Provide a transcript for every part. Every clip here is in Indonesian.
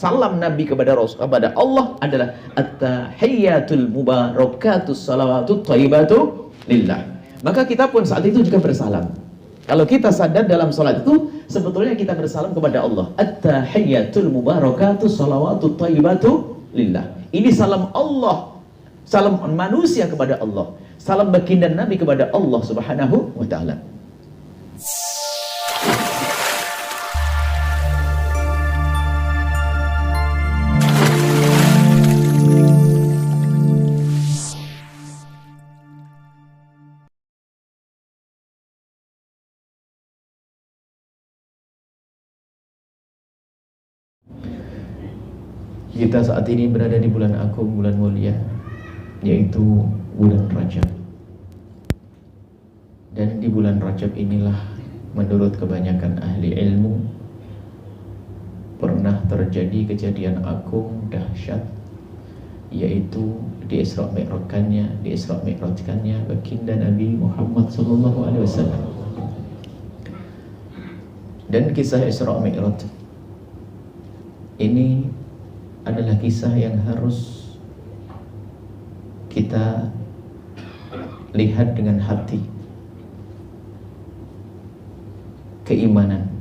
salam Nabi kepada kepada Allah adalah at-tahiyyatul mubarakatus salawatut thayyibatu lillah. Maka kita pun saat itu juga bersalam. Kalau kita sadar dalam salat itu sebetulnya kita bersalam kepada Allah. At-tahiyyatul mubarakatus salawatut thayyibatu lillah. Ini salam Allah, salam manusia kepada Allah, salam baginda Nabi kepada Allah Subhanahu wa taala. Kita saat ini berada di bulan agung, bulan mulia, yaitu bulan Rajab. Dan di bulan Rajab inilah menurut kebanyakan ahli ilmu pernah terjadi kejadian agung dahsyat, yaitu di Isra Mi'rajkannya baginda Nabi Muhammad SAW. Dan kisah Isra Mi'raj ini adalah kisah yang harus kita lihat dengan hati, keimanan,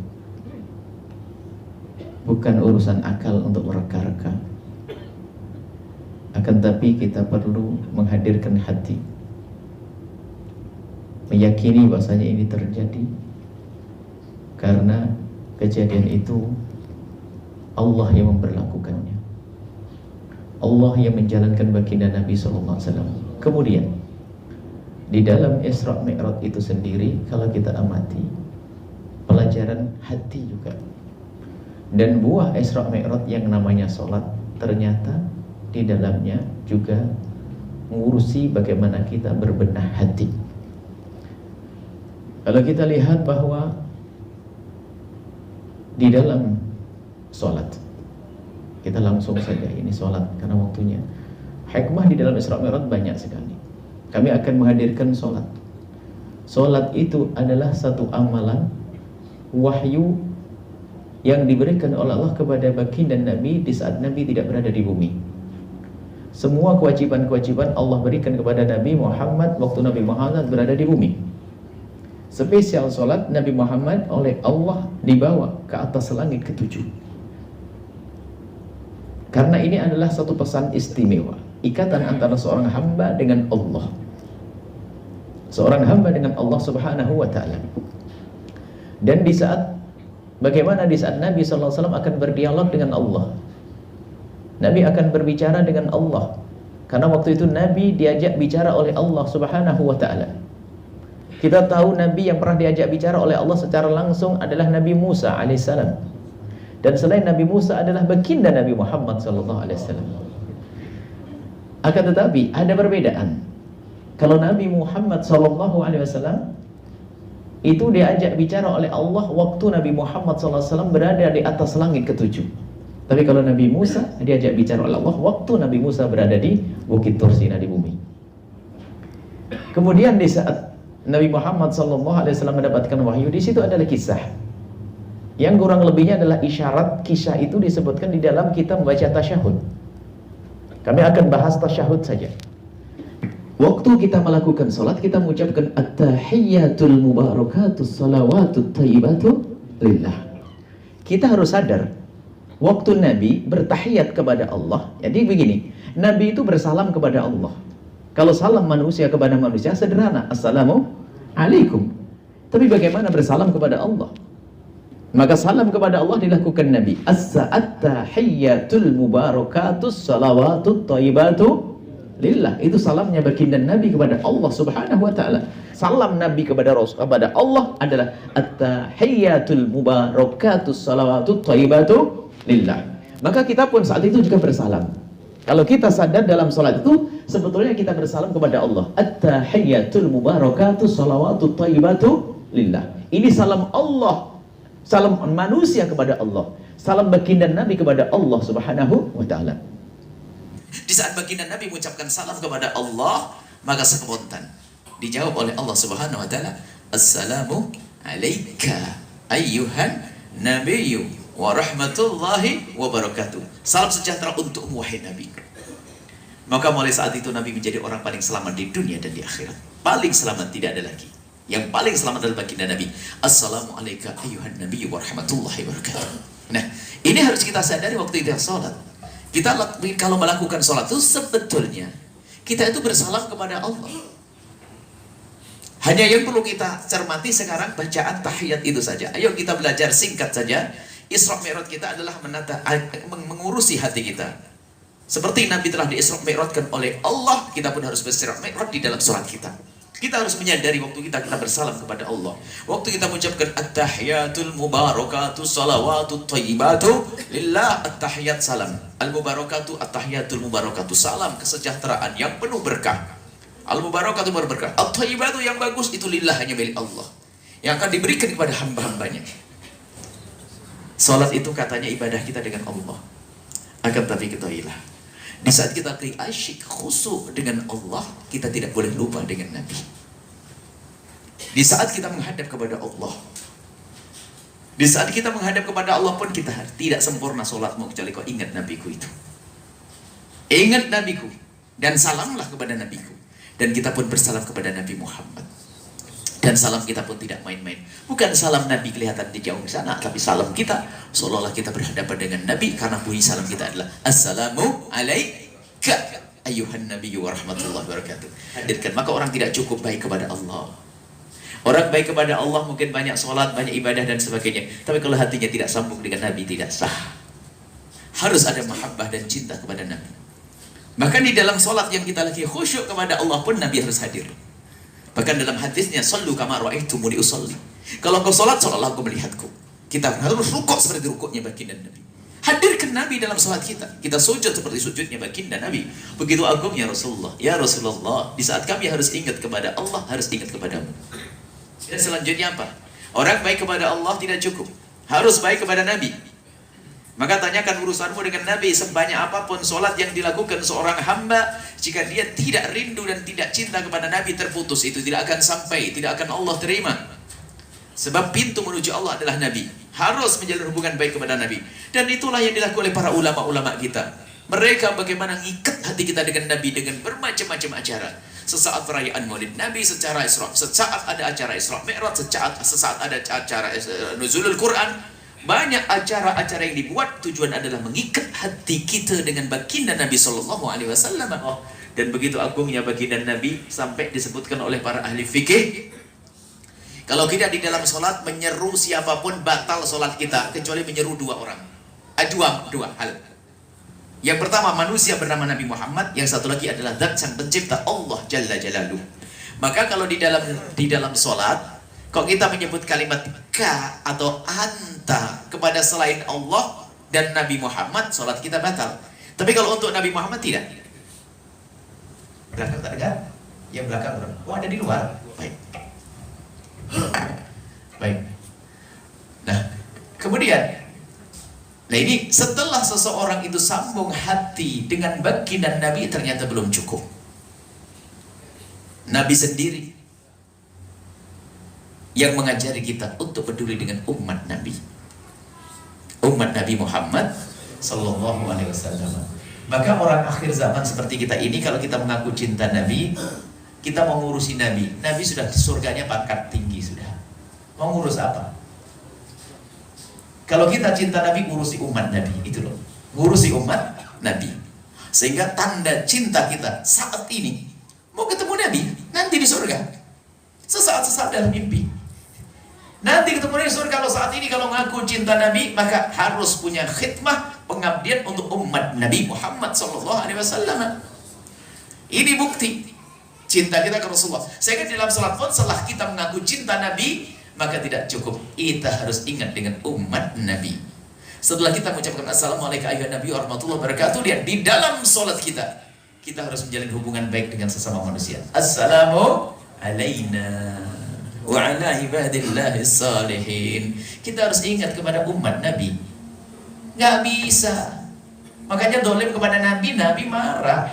bukan urusan akal untuk mereka-reka, akan tapi kita perlu menghadirkan hati, meyakini bahasanya ini terjadi karena kejadian itu Allah yang memberlakukannya, Allah yang menjalankan baginda Nabi SAW. Kemudian di dalam Isra Mi'raj itu sendiri, kalau kita amati, pelajaran hati juga. Dan buah Isra Mi'raj yang namanya sholat, ternyata di dalamnya juga mengurusi bagaimana kita berbenah hati. Kalau kita lihat bahwa di dalam sholat, kita langsung saja ini sholat karena waktunya. Hikmah di dalam Isra Mi'raj banyak sekali. Kami akan menghadirkan sholat. Sholat itu adalah satu amalan wahyu yang diberikan oleh Allah kepada baginda Nabi di saat Nabi tidak berada di bumi. Semua kewajiban-kewajiban Allah berikan kepada Nabi Muhammad waktu Nabi Muhammad berada di bumi. Spesial sholat Nabi Muhammad oleh Allah dibawa ke atas langit ketujuh. Karena ini adalah satu pesan istimewa, ikatan antara seorang hamba dengan Allah, seorang hamba dengan Allah Subhanahu wa ta'ala. Dan di saat bagaimana di saat Nabi SAW akan berdialog dengan Allah, Nabi akan berbicara dengan Allah, karena waktu itu Nabi diajak bicara oleh Allah Subhanahu wa ta'ala. Kita tahu Nabi yang pernah diajak bicara oleh Allah secara langsung adalah Nabi Musa alaihissalam. Dan selain Nabi Musa adalah baginda Nabi Muhammad SAW. Akan tetapi ada perbedaan. Kalau Nabi Muhammad SAW itu diajak bicara oleh Allah waktu Nabi Muhammad SAW berada di atas langit ketujuh. Tapi kalau Nabi Musa diajak bicara oleh Allah waktu Nabi Musa berada di Bukit Tursina di bumi. Kemudian di saat Nabi Muhammad SAW mendapatkan wahyu, di situ adalah kisah yang kurang lebihnya adalah isyarat. Kisah itu disebutkan di dalam kita membaca tasyahud. Kami akan bahas tasyahud saja. Waktu kita melakukan salat, kita mengucapkan at-tahiyyatul mubarakatus salawatut thayyibatu lillah. Kita harus sadar waktu Nabi bertahiyat kepada Allah. Jadi begini, Nabi itu bersalam kepada Allah. Kalau salam manusia kepada manusia sederhana, assalamu alaikum. Tapi bagaimana bersalam kepada Allah? Maka salam kepada Allah dilakukan Nabi. At-tahiyyatul mubarakatus salawatut thayyibatu lillah. Itu salamnya baginda Nabi kepada Allah Subhanahu wa taala. Salam Nabi kepada Allah adalah at-tahiyyatul mubarakatus salawatut thayyibatu lillah. Maka kita pun saat itu juga bersalam. Kalau kita sadar dalam salat itu sebetulnya kita bersalam kepada Allah. At-tahiyyatul mubarakatus salawatut thayyibatu lillah. Ini salam Allah, salam manusia kepada Allah, salam baginda Nabi kepada Allah Subhanahu wa ta'ala. Di saat baginda Nabi mengucapkan salam kepada Allah, maka spontan dijawab oleh Allah Subhanahu wa ta'ala, assalamu alayka ayyuhan nabiyyu warahmatullahi wabarakatuh. Salam sejahtera untukmu wahai Nabi. Maka mulai saat itu Nabi menjadi orang paling selamat di dunia dan di akhirat. Paling selamat, tidak ada lagi. Yang paling selamat adalah baginda Nabi. Assalamualaikum ayuhan Nabi warahmatullahi wabarakatuh. Nah, ini harus kita sadari waktu kita sholat. Kita kalau melakukan sholat itu sebetulnya kita itu bersalam kepada Allah. Hanya yang perlu kita cermati sekarang bacaan tahiyat itu saja. Ayo kita belajar singkat saja. Isra Mi'raj kita adalah mengurusi hati kita. Seperti Nabi telah di-Isra Mi'rajkan oleh Allah, kita pun harus bersira Mi'raj di dalam sholat kita. Kita harus menyadari waktu kita bersalam kepada Allah. Waktu kita mengucapkan at-tahiyatul mubarakatuh salawatut thayyibatu lillah, at-tahiyat salam. Al-mubarakatuh at-tahiyatul mubarakatuh salam kesejahteraan yang penuh berkah. Al-mubarakatuh berkah. At-thayyibatu yang bagus itu lillah, hanya milik Allah. Yang akan diberikan kepada hamba-hambanya. Salat itu katanya ibadah kita dengan Allah. Akan tapi ketahuilah, di saat kita asyik khusyuk dengan Allah, kita tidak boleh lupa dengan Nabi. Di saat kita menghadap kepada Allah, di saat kita menghadap kepada Allah pun kita tidak sempurna solatmu kecuali kau ingat Nabiku itu. Ingat Nabiku dan salamlah kepada Nabiku. Dan kita pun bersalam kepada Nabi Muhammad. Dan salam kita pun tidak main-main. Bukan salam Nabi kelihatan di jauh sana, tapi salam kita seolah-olah kita berhadapan dengan Nabi, karena bunyi salam kita adalah Assalamu alaika ayuhan Nabi warahmatullahi wabarakatuh. Hadirkan, maka orang tidak cukup baik kepada Allah. Orang baik kepada Allah mungkin banyak sholat, banyak ibadah dan sebagainya, tapi kalau hatinya tidak sambung dengan Nabi, tidak sah. Harus ada mahabbah dan cinta kepada Nabi. Bahkan di dalam sholat yang kita lagi khusyuk kepada Allah pun Nabi harus hadir. Bahkan dalam hadisnya, sallu kama ra'aitumuni usolli. Kalau kau sholat, seolah-olah kau melihatku. Kita harus rukuk seperti rukuknya baginda Nabi. Hadirkan Nabi dalam sholat kita. Kita sujud seperti sujudnya baginda Nabi. Begitu agungnya Rasulullah. Ya Rasulullah, di saat kami harus ingat kepada Allah, harus ingat kepadamu. Dan selanjutnya apa? Orang baik kepada Allah tidak cukup, harus baik kepada Nabi. Maka tanyakan urusanmu dengan Nabi. Sebanyak apapun sholat yang dilakukan seorang hamba, jika dia tidak rindu dan tidak cinta kepada Nabi, terputus. Itu tidak akan sampai, tidak akan Allah terima. Sebab pintu menuju Allah adalah Nabi. Harus menjalin hubungan baik kepada Nabi. Dan itulah yang dilakukan oleh para ulama-ulama kita. Mereka bagaimana ngikat hati kita dengan Nabi dengan bermacam-macam acara. Sesaat perayaan Maulid Nabi secara Isra, sesaat ada acara Isra Mi'raj, sesaat ada acara Nuzulul Quran. Banyak acara-acara yang dibuat, tujuan adalah mengikat hati kita dengan baginda Nabi Sallallahu Alaihi Wasallam. Dan begitu agungnya baginda Nabi sampai disebutkan oleh para ahli fikih, kalau kita di dalam sholat menyeru siapapun batal sholat kita, kecuali menyeru dua orang. Dua hal. Yang pertama, manusia bernama Nabi Muhammad. Yang satu lagi adalah zat sang pencipta, Allah Jalla Jalaluh. Maka kalau di dalam sholat, kalau kita menyebut kalimat ka atau anta kepada selain Allah dan Nabi Muhammad, sholat kita batal. Tapi kalau untuk Nabi Muhammad tidak. Belakang tak dengar? Yang belakang berapa? Oh, ada di luar. Baik. Baik. Nah, kemudian, nah ini setelah seseorang itu sambung hati dengan baginda Nabi, ternyata belum cukup. Nabi sendiri yang mengajari kita untuk peduli dengan umat Nabi. Umat Nabi Muhammad Sallallahu Alaihi Wasallam. Maka orang akhir zaman seperti kita ini, kalau kita mengaku cinta Nabi, kita mau ngurusi Nabi. Nabi sudah surganya pangkat tinggi sudah. Mau ngurus apa? Kalau kita cinta Nabi, ngurusi umat Nabi. Itu loh. Ngurusi umat Nabi. Sehingga tanda cinta kita saat ini, mau ketemu Nabi, nanti di surga. Sesaat-sesaat dalam mimpi. Nanti ketemu di surga. Kalau saat ini kalau ngaku cinta Nabi, maka harus punya khidmah, pengabdian untuk umat Nabi Muhammad Sallallahu Alaihi Wasallam. Ini bukti cinta kita ke Rasulullah. Sehingga dalam salat pun setelah kita mengaku cinta Nabi, maka tidak cukup, kita harus ingat dengan umat Nabi. Setelah kita mengucapkan Assalamualaikum Nabi warahmatullahi wabarakatuh, dan di dalam salat kita harus menjalin hubungan baik dengan sesama manusia. Assalamu alaina wa ala ibadillahis salihin. Kita harus ingat kepada umat Nabi. Nggak bisa. Makanya dolim kepada Nabi, Nabi marah.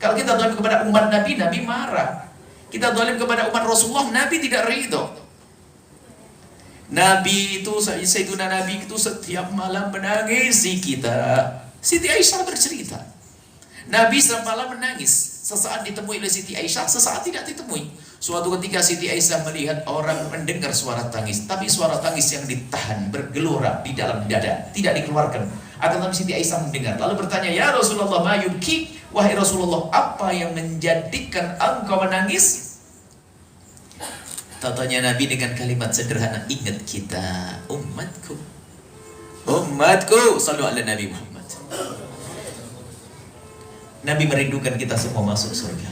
Kalau kita dolim kepada umat Nabi, Nabi marah. Kita dolim kepada umat Rasulullah, Nabi tidak ridho. Nabi itu, Sayyiduna Nabi itu setiap malam menangisi kita. Siti Aisyah bercerita, Nabi setiap malam menangis. Sesaat ditemui oleh Siti Aisyah, sesaat tidak ditemui. Suatu ketika Siti Aisyah melihat orang mendengar suara tangis, tapi suara tangis yang ditahan, bergelora di dalam dada, tidak dikeluarkan. Akan tetapi Siti Aisyah mendengar, lalu bertanya, "Ya Rasulullah, ma yubki?" Wahai Rasulullah, apa yang menjadikan engkau menangis? Tatanya Nabi dengan kalimat sederhana, "Ingat kita, umatku. Umatku, sallu ala Nabi Muhammad." Nabi merindukan kita semua masuk surga.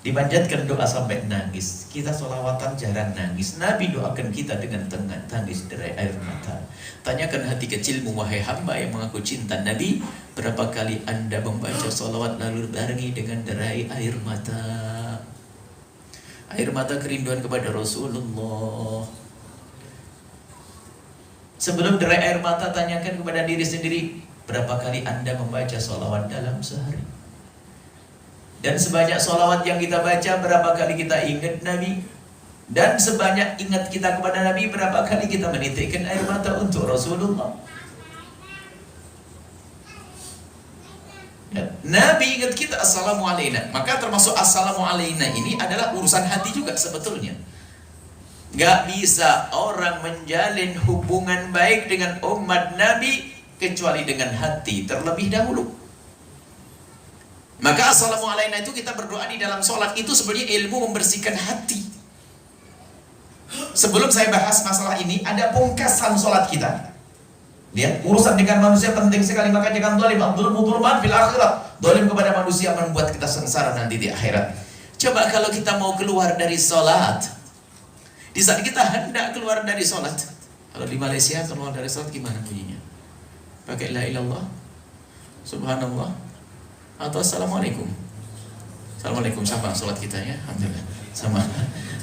Dipanjatkan doa sampai nangis. Kita sholawatan jarang nangis. Nabi doakan kita dengan tangis derai air mata. Tanyakan hati kecilmu, wahai hamba yang mengaku cinta Nabi, berapa kali anda membaca sholawat lalu barengi dengan derai air mata? Air mata kerinduan kepada Rasulullah. Sebelum derai air mata, tanyakan kepada diri sendiri, berapa kali anda membaca sholawat dalam sehari? Dan sebanyak sholawat yang kita baca, berapa kali kita ingat Nabi? Dan sebanyak ingat kita kepada Nabi, berapa kali kita menitikkan air mata untuk Rasulullah? Nabi ingat kita, assalamu alaina. Maka termasuk assalamu alaina ini adalah urusan hati juga sebetulnya. Gak bisa orang menjalin hubungan baik dengan umat Nabi kecuali dengan hati terlebih dahulu. Maka assalamu alaina itu kita berdoa di dalam sholat, itu sebenarnya ilmu membersihkan hati. Sebelum saya bahas masalah ini, ada pungkasan sholat kita. Lihat, urusan dengan manusia penting sekali, maka jangan zalim. Abdul-mudurman fil akhirat. Zalim kepada manusia membuat kita sengsara nanti di akhirat. Coba kalau kita mau keluar dari sholat, di saat kita hendak keluar dari sholat, kalau di Malaysia keluar dari sholat gimana bunyinya? Pakai la ilallah, subhanallah, atau assalamualaikum. Assalamualaikum, sama sholat kita ya, alhamdulillah sama.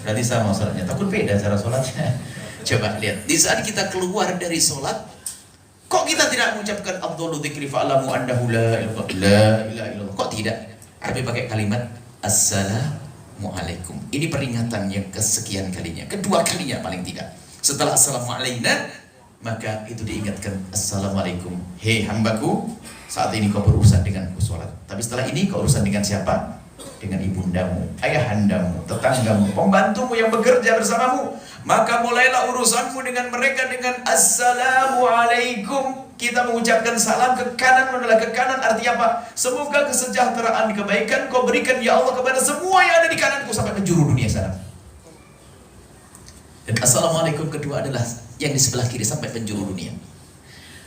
Berarti sama sholatnya, takut beda cara sholatnya. Coba lihat, di saat kita keluar dari sholat, kok kita tidak mengucapkan afdhalu dzikri fa'lamu annahu la ilaha illallah? Kok tidak? Tapi pakai kalimat assalamualaikum. Ini peringatan yang kesekian kalinya, kedua kalinya paling tidak. Setelah assalamu alaina, maka itu diingatkan, assalamualaikum, hei hambaku, saat ini kau berurusan denganku sholat. Tapi setelah ini kau urusan dengan siapa? Dengan ibundamu, ayahandamu, tetanggamu, pembantumu yang bekerja bersamamu. Maka mulailah urusanmu dengan mereka dengan assalamualaikum. Kita mengucapkan salam ke kanan adalah ke kanan, artinya apa? Semoga kesejahteraan, kebaikan kau berikan ya Allah kepada semua yang ada di kananku sampai penjuru dunia sana. Dan assalamualaikum kedua adalah yang di sebelah kiri sampai penjuru dunia.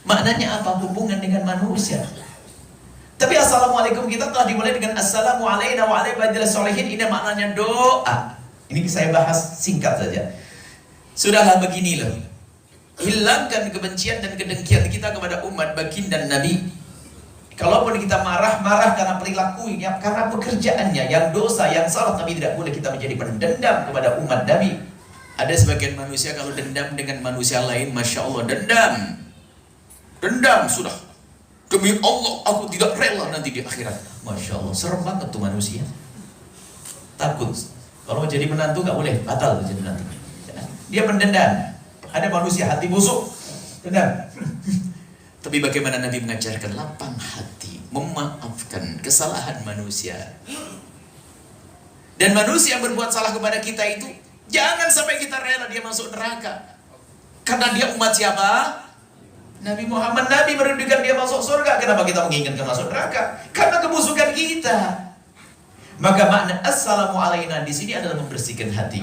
Maknanya apa? Hubungan dengan manusia. Tapi assalamualaikum kita telah dimulai dengan assalamu alaina wa ala ibadillah sholihin. Ini maknanya doa. Ini saya bahas singkat saja. Sudahlah begini loh. Hilangkan kebencian dan kedengkian kita kepada umat baginda Nabi. Kalaupun kita marah karena perilakunya, karena pekerjaannya yang dosa, yang salah, tapi tidak boleh kita menjadi pendendam kepada umat Nabi. Ada sebagian manusia kalau dendam dengan manusia lain, masya Allah, dendam sudah. Demi Allah, aku tidak rela nanti di akhirat. Masya Allah, serem banget tuh manusia. Takut. Kalau jadi menantu nggak boleh, batal jadi menantu. Dia mendendam. Ada manusia hati busuk, dendam. Tapi bagaimana Nabi mengajarkan lapang hati, memaafkan kesalahan manusia. Dan manusia yang berbuat salah kepada kita itu, jangan sampai kita rela dia masuk neraka. Karena dia umat siapa? Nabi Muhammad. Nabi merindukan dia masuk surga. Kenapa kita menginginkan masuk neraka? Karena kebusukan kita. Maka makna assalamu alaina di sini adalah membersihkan hati.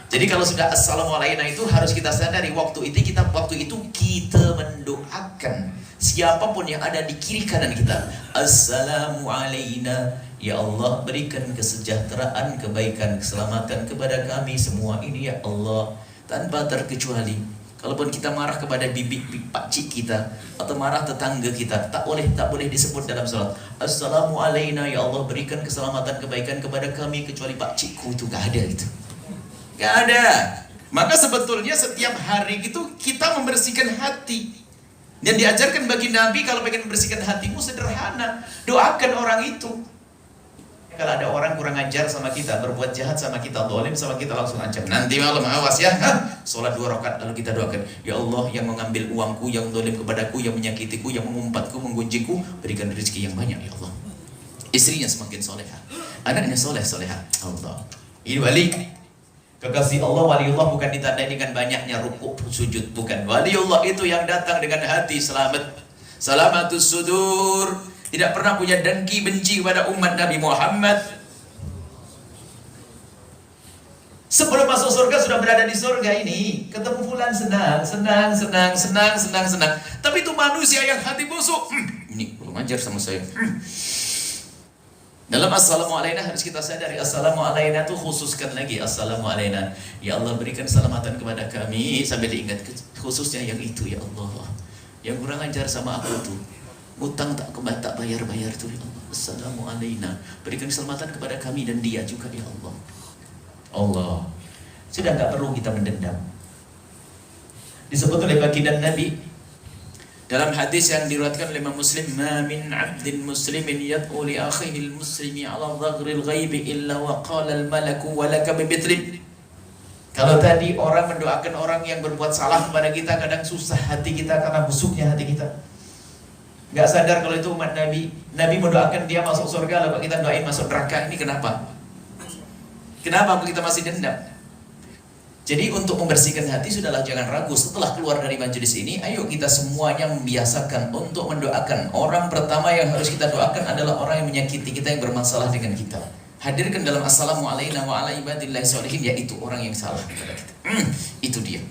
Jadi kalau sudah assalamu alaina itu harus kita sadari waktu itu kita mendoakan siapapun yang ada di kiri kanan kita. Assalamu alaina, ya Allah berikan kesejahteraan, kebaikan, keselamatan kepada kami semua ini ya Allah, tanpa terkecuali. Kalaupun kita marah kepada bibi pakcik kita atau marah tetangga kita, tak boleh disebut dalam salat. Assalamu alaina, ya Allah berikan keselamatan, kebaikan kepada kami kecuali pakcikku. Itu gak ada itu. Gak ada. Maka sebetulnya setiap hari itu kita membersihkan hati. Dan diajarkan bagi Nabi, kalau pengen membersihkan hatimu sederhana, doakan orang itu. Kalau ada orang kurang ajar sama kita, berbuat jahat sama kita, zalim sama kita, langsung ancam, nanti malam awas ya, sholat 2 rakaat, lalu kita doakan, ya Allah yang mengambil uangku, yang zalim kepadaku, yang menyakitiku, yang mengumpat,ku, menggunjingku, berikan rezeki yang banyak ya Allah. Istrinya semakin solehah, anaknya solehah. Allah, ini wali kekasih Allah. Waliullah bukan ditandai dengan banyaknya rukuk sujud, bukan. Waliullah itu yang datang dengan hati selamat, salamatus sudur, tidak pernah punya dengki benci kepada umat Nabi Muhammad. Sebelum masuk surga sudah berada di surga ini, ketemu fulan senang. Tapi itu manusia yang hati busuk. Ini belum ajar sama saya. Dalam Assalamualaikum harus kita sadari, Assalamualaikum itu khususkan lagi, Assalamualaikum, ya Allah berikan keselamatan kepada kami, sambil diingat khususnya yang itu ya Allah, yang kurang ajar sama aku tuh, utang tak bayar tuh ya Allah. Assalamualaikum, berikan keselamatan kepada kami dan dia juga ya Allah. Allah, sudah nggak perlu kita mendendam. Disebut oleh baginda Nabi dalam hadis yang diriwayatkan oleh Imam Muslim, ma min 'abdin muslimin yad'u li akhihi al-muslimi 'ala dhahril ghaibi illa wa qala al-malaku wa laka bimithli. Kalau tadi orang mendoakan orang yang berbuat salah kepada kita, kadang susah hati kita karena busuknya hati kita. Enggak sadar kalau itu umat Nabi. Nabi mendoakan dia masuk surga, lalu kita doain masuk neraka. Ini kenapa? Kenapa kita masih dendam? Jadi untuk membersihkan hati, sudahlah jangan ragu. Setelah keluar dari majelis ini, ayo kita semuanya membiasakan untuk mendoakan. Orang pertama yang harus kita doakan adalah orang yang menyakiti kita, yang bermasalah dengan kita. Hadirkan dalam Assalamualaikum wa ala ibadillahi sholihin, yaitu orang yang salah kepada kita. Itu dia.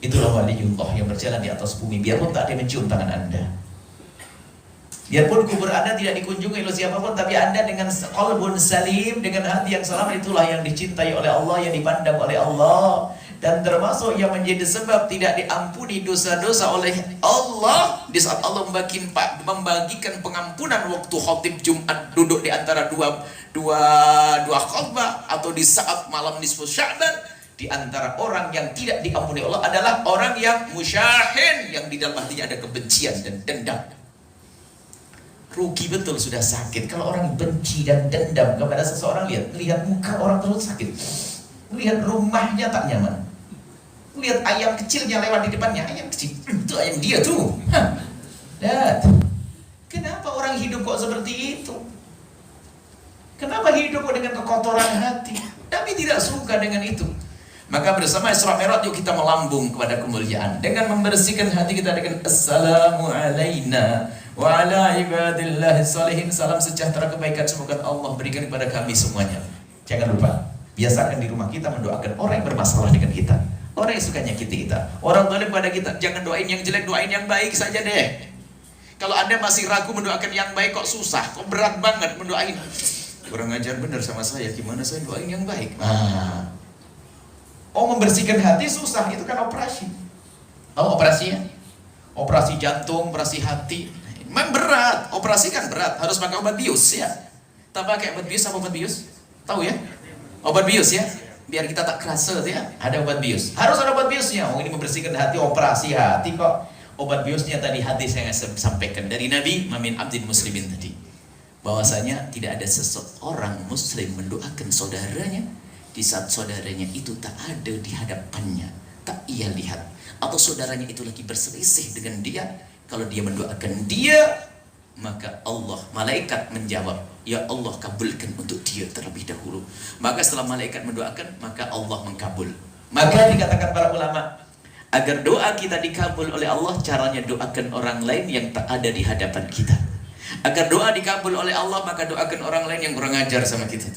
Itulah waliullah yang berjalan di atas bumi, biarpun tak ada yang mencium tangan Anda. Biarpun kubur Anda tidak dikunjungi oleh siapapun, tapi Anda dengan qalbun salim, dengan hati yang selamat, itulah yang dicintai oleh Allah, yang dipandang oleh Allah, dan termasuk yang menjadi sebab tidak diampuni dosa-dosa oleh Allah di saat Allah membagikan pengampunan waktu khatib Jumat duduk di antara dua khutbah, atau di saat malam nisfu Sya'ban. Di antara orang yang tidak diampuni Allah adalah orang yang musyahin, yang di dalam hatinya ada kebencian dan dendam. Rugi betul, sudah sakit. Kalau orang benci dan dendam kepada seseorang, lihat muka orang terus sakit. Lihat rumahnya tak nyaman. Lihat ayam kecilnya lewat di depannya, ayam kecil, itu ayam dia tuh. Lihat. Kenapa orang hidup kok seperti itu? Kenapa hidup kok dengan kekotoran hati? Nabi tidak suka dengan itu. Maka bersama Isra Mi'raj yuk kita melambung kepada kemuliaan dengan membersihkan hati kita dengan Assalamu alaina wa ala ibadillahi sholihin. Salam sejahtera kebaikan semoga Allah berikan kepada kami semuanya. Jangan lupa, biasakan di rumah kita mendoakan orang yang bermasalah dengan kita, orang yang suka nyakiti kita, orang zalim pada kita. Jangan doain yang jelek, doain yang baik saja deh. Kalau Anda masih ragu mendoakan yang baik, kok susah, kok berat banget mendoain, kurang ajar benar sama saya, gimana saya doain yang baik? Membersihkan hati susah, itu kan operasi. Operasinya? Operasi jantung, operasi hati. Memang berat, operasi kan berat, harus pakai obat bius ya. Tak pakai obat bius, apa obat bius? Tahu ya? Obat bius ya, biar kita tak kerasa ya. Ada obat bius, harus ada obat biusnya. Ini membersihkan hati, operasi hati kok. Obat biusnya tadi hati saya sampaikan dari Nabi, mamin abdin muslimin tadi. Bahwasanya tidak ada seseorang muslim mendoakan saudaranya di saat saudaranya itu tak ada di hadapannya, tak ia lihat, atau saudaranya itu lagi berselisih dengan dia. Kalau dia mendoakan dia, maka Allah, malaikat menjawab, ya Allah kabulkan untuk dia terlebih dahulu. Maka setelah malaikat mendoakan, maka Allah mengkabul. Maka dikatakan para ulama, agar doa kita dikabul oleh Allah, caranya doakan orang lain yang tak ada di hadapan kita. Agar doa dikabul oleh Allah, maka doakan orang lain yang kurang ajar sama kita.